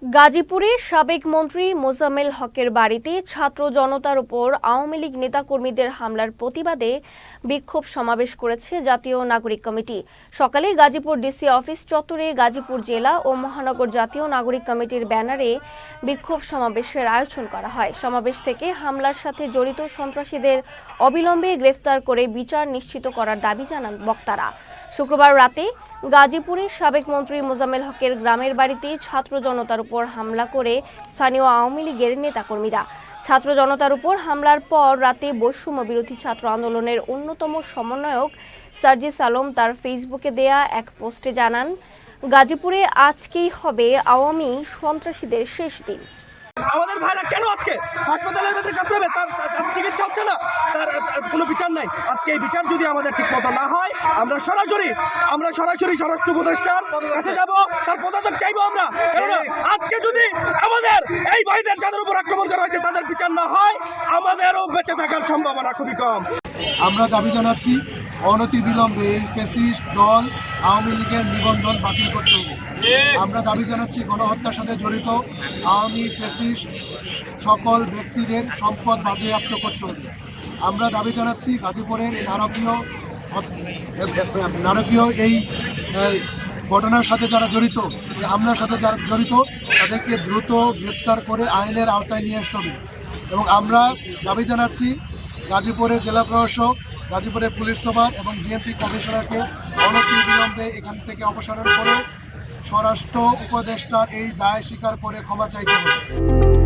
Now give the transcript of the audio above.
গাজীপুরে সাবেক মন্ত্রী মোজাম্মেল হকের বাড়িতে ছাত্র জনতার উপর আওয়ামী লীগ নেতাকর্মীদের হামলার প্রতিবাদে বিক্ষোভ সমাবেশ করেছে জাতীয় নাগরিক কমিটি। সকালে গাজীপুর ডিসি অফিস চত্বরে গাজীপুর জেলা ও মহানগর জাতীয় নাগরিক কমিটির ব্যানারে বিক্ষোভ সমাবেশের আয়োজন করা হয়। সমাবেশ থেকে হামলার সাথে জড়িত সন্ত্রাসীদের অবিলম্বে গ্রেফতার করে বিচার নিশ্চিত করার দাবি জানান বক্তারা। শুক্রবার রাতে গাজীপুরে সাবেক মন্ত্রী মোজাম্মেল হকের গ্রামের বাড়িতে ছাত্র জনতার উপর হামলা করে স্থানীয় আওয়ামী লীগের নেতাকর্মীরা। ছাত্র জনতার উপর হামলার পর রাতে বৈষম্য বিরোধী ছাত্র আন্দোলনের অন্যতম সমন্বয়ক সার্জিস আলম তার ফেসবুকে দেয়া এক পোস্টে জানান, গাজীপুরে আজকেই হবে আওয়ামী সন্ত্রাসীদের শেষ দিন। আমাদের ভাইরা কেন আজকে হাসপাতালের ভেতরে কাতরাবে? তার চিকিৎসা হচ্ছে না, তার কোনো বিচার নাই। আজকে এই বিচার যদি আমাদের ঠিক মতো না হয়, আমরা সরাসরি স্বরাষ্ট্র উপদেষ্টার কাছে যাব, তার পদত্যাগ চাইবো আমরা। কেননা আজকে যদি আমাদের এই ভাইদের যাদের উপর আক্রমণ করা হয়েছে তাদের বিচার না হয়, আমাদেরও বেঁচে থাকার সম্ভাবনা খুবই কম। আমরা দাবি জানাচ্ছি অনতিবিলম্বে এই ফ্যাসিস্ট দল আওয়ামী লীগের নিবন্ধন বাতিল করতে হবে। আমরা দাবি জানাচ্ছি গণহত্যার সাথে জড়িত আওয়ামী ফ্যাসিস্ট সকল ব্যক্তিদের সম্পদ বাজেয়াপ্ত করতে হবে। আমরা দাবি জানাচ্ছি গাজীপুরের এই নারকীয় এই ঘটনার সাথে যারা জড়িত, এই হামলার সাথে যারা জড়িত তাদেরকে দ্রুত গ্রেপ্তার করে আইনের আওতায় নিয়ে আসতে হবে। এবং আমরা দাবি জানাচ্ছি গাজীপুরের জেলা প্রশাসক, গাজীপুরের পুলিশ সুপার এবং জিএমপি কমিশনারকে অনতিবিলম্বে এখান থেকে অপসারণ করে স্বরাষ্ট্র উপদেষ্টার এই দায় স্বীকার করে ক্ষমা চাইতে হবে।